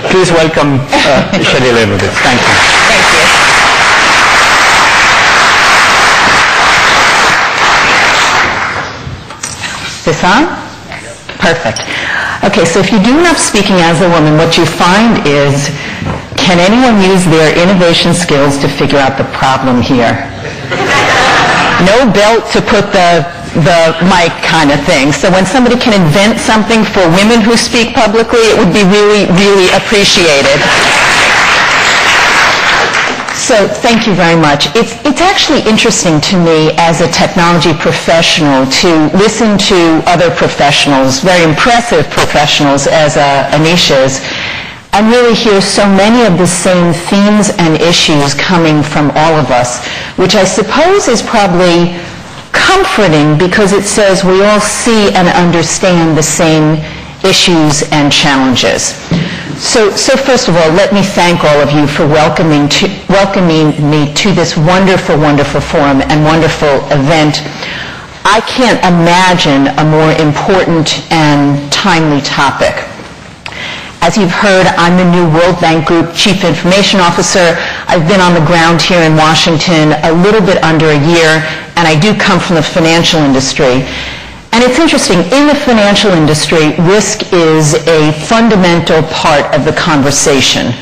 Please welcome Shelley Leibowitz. Thank you. Thank you. This on? Perfect. Okay, so if you do enough speaking as a woman, what you find is, can anyone use their innovation skills to figure out the problem here? No belt to put the mic kind of thing. So when somebody can invent something for women who speak publicly, it would be really, really appreciated. So thank you very much. It's actually interesting to me as a technology professional to listen to other professionals, very impressive professionals as Anisha is, and really hear so many of the same themes and issues coming from all of us, which I suppose is probably comforting because it says we all see and understand the same issues and challenges. So first of all, let me thank all of you for welcoming me to this wonderful, wonderful forum and wonderful event. I can't imagine a more important and timely topic. As you've heard, I'm the new World Bank Group Chief Information Officer. I've been on the ground here in Washington a little bit under a year, and I do come from the financial industry. And it's interesting, in the financial industry, risk is a fundamental part of the conversation.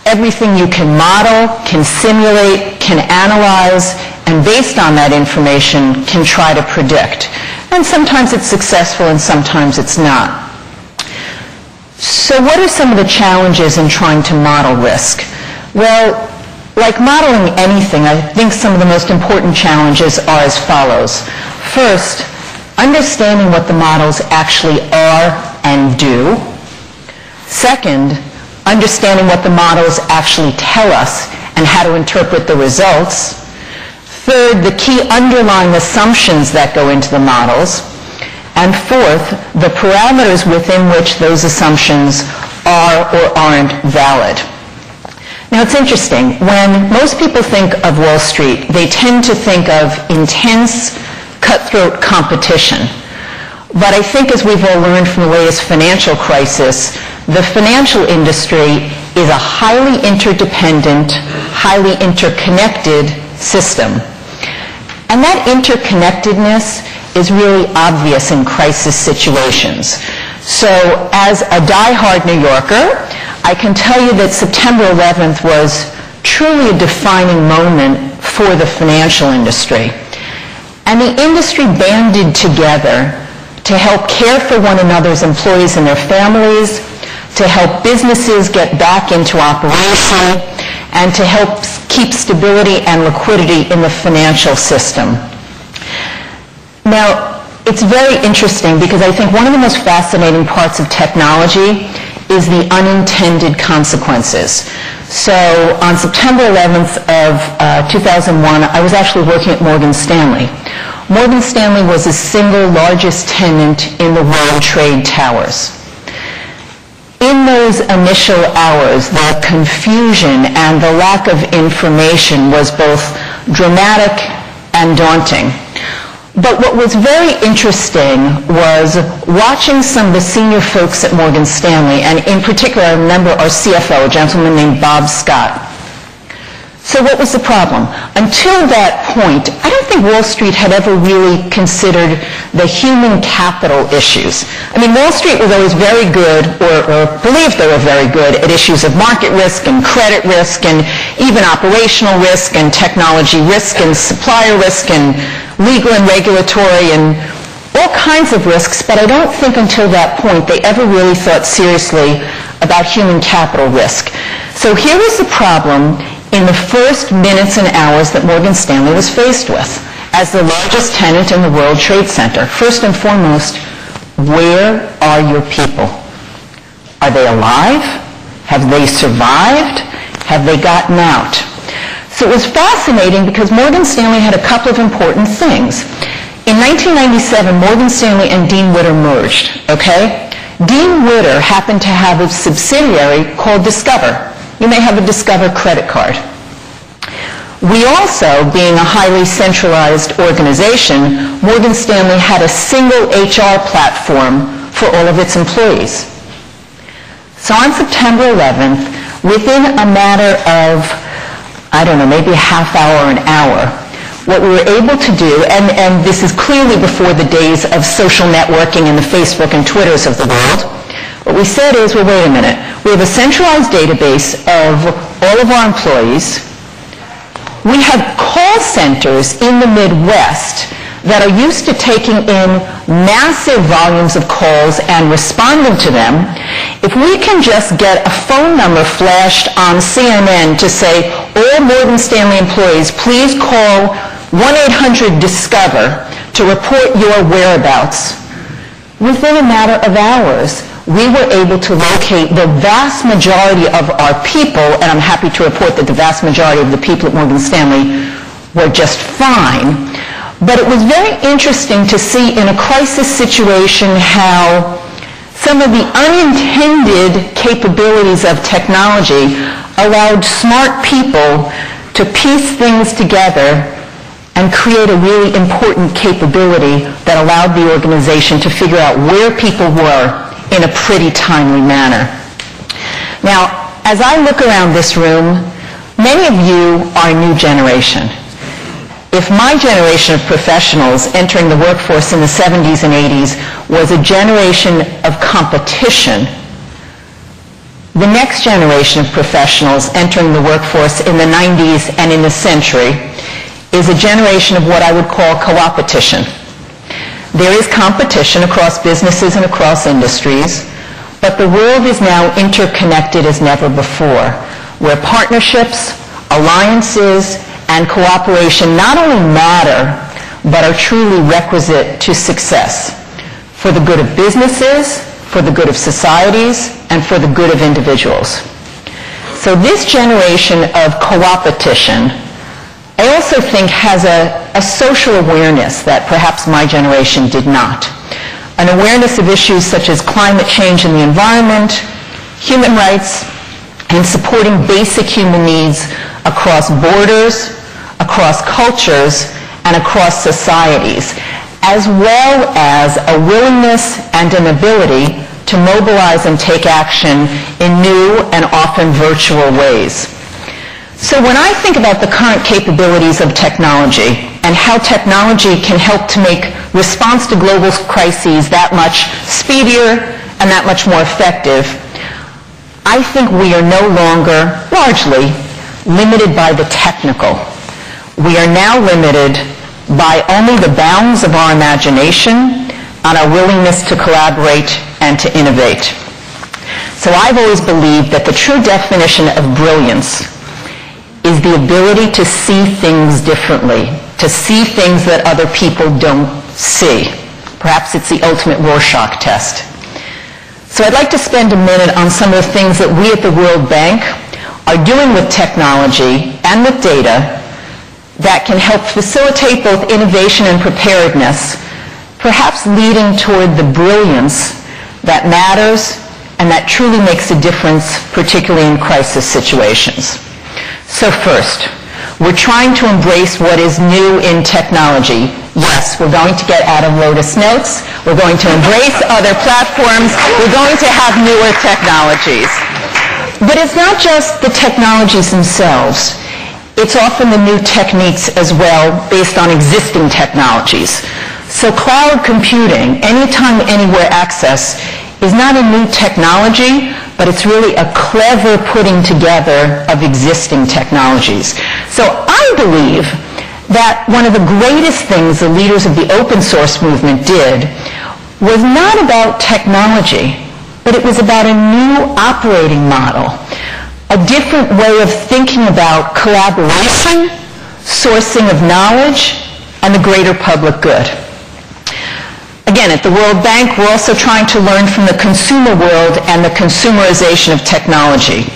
Everything you can model, can simulate, can analyze, and based on that information, can try to predict. And sometimes it's successful and sometimes it's not. So what are some of the challenges in trying to model risk? Well, like modeling anything, I think some of the most important challenges are as follows. First, understanding what the models actually are and do. Second, understanding what the models actually tell us and how to interpret the results. Third, the key underlying assumptions that go into the models. And fourth, the parameters within which those assumptions are or aren't valid. Now it's interesting, when most people think of Wall Street, they tend to think of intense, cutthroat competition. But I think as we've all learned from the latest financial crisis, the financial industry is a highly interdependent, highly interconnected system. And that interconnectedness is really obvious in crisis situations. So as a die-hard New Yorker, I can tell you that September 11th was truly a defining moment for the financial industry. And the industry banded together to help care for one another's employees and their families, to help businesses get back into operation, and to help keep stability and liquidity in the financial system. Now, it's very interesting because I think one of the most fascinating parts of technology is the unintended consequences. So on September 11th of 2001, I was actually working at Morgan Stanley. Morgan Stanley was the single largest tenant in the World Trade Towers. In those initial hours, the confusion and the lack of information was both dramatic and daunting. But what was very interesting was watching some of the senior folks at Morgan Stanley, and in particular, I remember our CFO, a gentleman named Bob Scott. So what was the problem? Until that point, I don't think Wall Street had ever really considered the human capital issues. I mean, Wall Street was always very good, or believed they were very good, at issues of market risk and credit risk and even operational risk and technology risk and supplier risk and legal and regulatory and all kinds of risks, but I don't think until that point they ever really thought seriously about human capital risk. So here was the problem in the first minutes and hours that Morgan Stanley was faced with as the largest tenant in the World Trade Center. First and foremost, where are your people? Are they alive? Have they survived? Have they gotten out? So it was fascinating because Morgan Stanley had a couple of important things. In 1997, Morgan Stanley and Dean Witter merged, okay? Dean Witter happened to have a subsidiary called Discover. You may have a Discover credit card. We also, being a highly centralized organization, Morgan Stanley had a single HR platform for all of its employees. So on September 11th, within a matter of, I don't know, maybe a half hour or an hour, what we were able to do, and this is clearly before the days of social networking and the Facebook and Twitters of the world, what we said is, well, wait a minute. We have a centralized database of all of our employees. We have call centers in the Midwest that are used to taking in massive volumes of calls and responding to them. If we can just get a phone number flashed on CNN to say, all Morgan Stanley employees, please call 1-800-DISCOVER to report your whereabouts, within a matter of hours, we were able to locate the vast majority of our people, and I'm happy to report that the vast majority of the people at Morgan Stanley were just fine. But it was very interesting to see in a crisis situation how some of the unintended capabilities of technology allowed smart people to piece things together and create a really important capability that allowed the organization to figure out where people were in a pretty timely manner. Now, as I look around this room, many of you are a new generation. If my generation of professionals entering the workforce in the 70s and 80s was a generation of competition, the next generation of professionals entering the workforce in the 90s and in the century is a generation of what I would call co-opetition. There is competition across businesses and across industries, but the world is now interconnected as never before, where partnerships, alliances, and cooperation not only matter, but are truly requisite to success for the good of businesses, for the good of societies, and for the good of individuals. So this generation of co-opetition, I also think, has a social awareness that perhaps my generation did not. An awareness of issues such as climate change and the environment, human rights, and supporting basic human needs across borders, across cultures, and across societies, as well as a willingness and an ability to mobilize and take action in new and often virtual ways. So when I think about the current capabilities of technology and how technology can help to make response to global crises that much speedier and that much more effective, I think we are no longer, largely, limited by the technical. We are now limited by only the bounds of our imagination and our willingness to collaborate and to innovate. So I've always believed that the true definition of brilliance is the ability to see things differently, to see things that other people don't see. Perhaps it's the ultimate Rorschach test. So I'd like to spend a minute on some of the things that we at the World Bank are doing with technology and with data that can help facilitate both innovation and preparedness, perhaps leading toward the brilliance that matters and that truly makes a difference, particularly in crisis situations. So first, we're trying to embrace what is new in technology. Yes, we're going to get out of Lotus Notes. We're going to embrace other platforms. We're going to have newer technologies. But it's not just the technologies themselves. It's often the new techniques as well, based on existing technologies. So cloud computing, anytime, anywhere access, is not a new technology, but it's really a clever putting together of existing technologies. So I believe that one of the greatest things the leaders of the open source movement did was not about technology, but it was about a new operating model, a different way of thinking about collaboration, sourcing of knowledge, and the greater public good. Again, at the World Bank, we're also trying to learn from the consumer world and the consumerization of technology.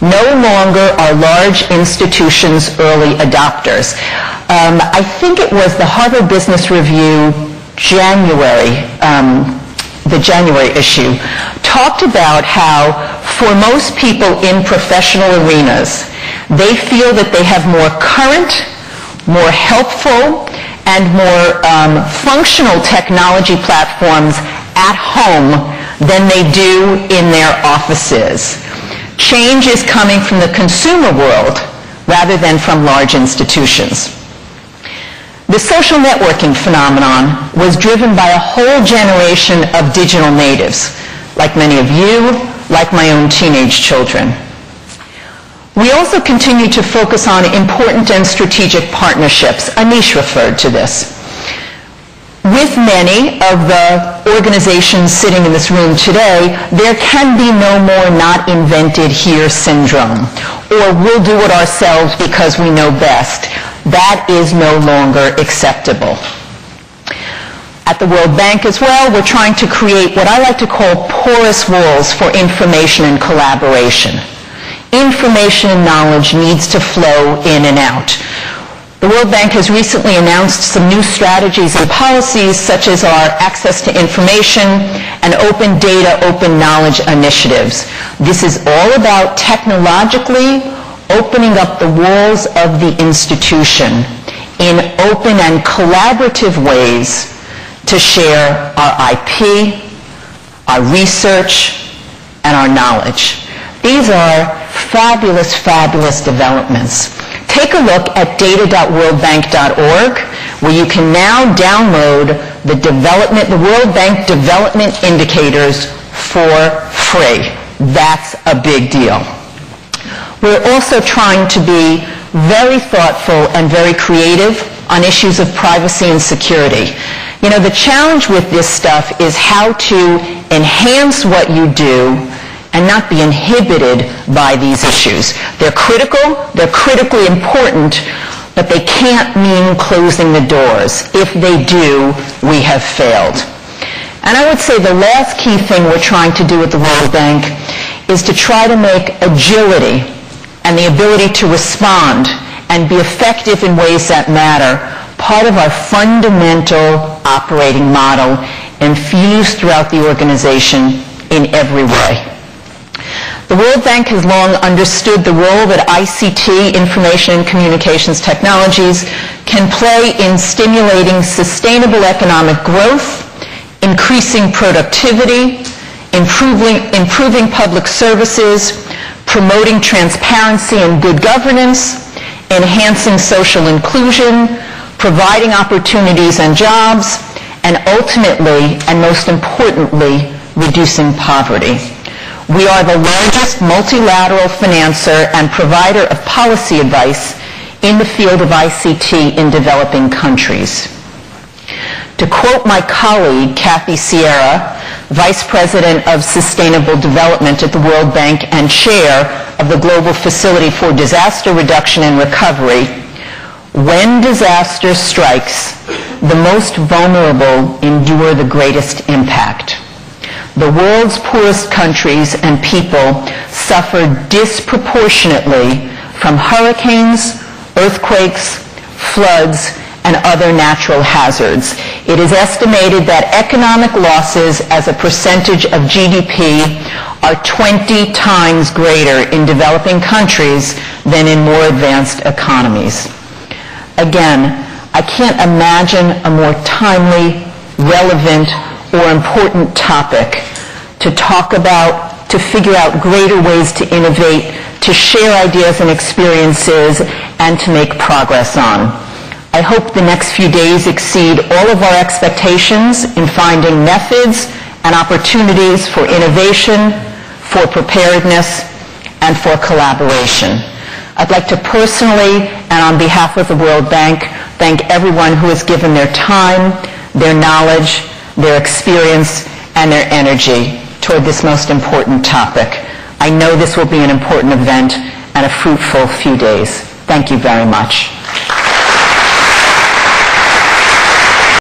No longer are large institutions early adopters. I think it was the Harvard Business Review the January issue, talked about how for most people in professional arenas, they feel that they have more current, more helpful, and more functional technology platforms at home than they do in their offices. Change is coming from the consumer world rather than from large institutions. The social networking phenomenon was driven by a whole generation of digital natives, like many of you, like my own teenage children. We also continue to focus on important and strategic partnerships. Anish referred to this. With many of the organizations sitting in this room today, there can be no more not invented here syndrome, or we'll do it ourselves because we know best. That is no longer acceptable. At the World Bank as well, we're trying to create what I like to call porous walls for information and collaboration. Information and knowledge needs to flow in and out. The World Bank has recently announced some new strategies and policies, such as our access to information and open data, open knowledge initiatives. This is all about technologically opening up the walls of the institution in open and collaborative ways to share our IP, our research, and our knowledge. These are fabulous, fabulous developments. Take a look at data.worldbank.org, where you can now download the World Bank development indicators for free. That's a big deal. We're also trying to be very thoughtful and very creative on issues of privacy and security. You know, the challenge with this stuff is how to enhance what you do and not be inhibited by these issues. They're critical, they're critically important, but they can't mean closing the doors. If they do, we have failed. And I would say the last key thing we're trying to do at the World Bank is to try to make agility and the ability to respond and be effective in ways that matter part of our fundamental operating model and fused throughout the organization in every way. The World Bank has long understood the role that ICT, information and communications technologies, can play in stimulating sustainable economic growth, increasing productivity, improving public services, promoting transparency and good governance, enhancing social inclusion, providing opportunities and jobs, and ultimately, and most importantly, reducing poverty. We are the largest multilateral financer and provider of policy advice in the field of ICT in developing countries. To quote my colleague, Kathy Sierra, Vice President of Sustainable Development at the World Bank and Chair of the Global Facility for Disaster Reduction and Recovery, when disaster strikes, the most vulnerable endure the greatest impact. The world's poorest countries and people suffer disproportionately from hurricanes, earthquakes, floods, and other natural hazards. It is estimated that economic losses as a percentage of GDP are 20 times greater in developing countries than in more advanced economies. Again, I can't imagine a more timely, relevant, or important topic to talk about, to figure out greater ways to innovate, to share ideas and experiences, and to make progress on. I hope the next few days exceed all of our expectations in finding methods and opportunities for innovation, for preparedness, and for collaboration. I'd like to personally, and on behalf of the World Bank, thank everyone who has given their time, their knowledge, their experience, and their energy toward this most important topic. I know this will be an important event and a fruitful few days. Thank you very much.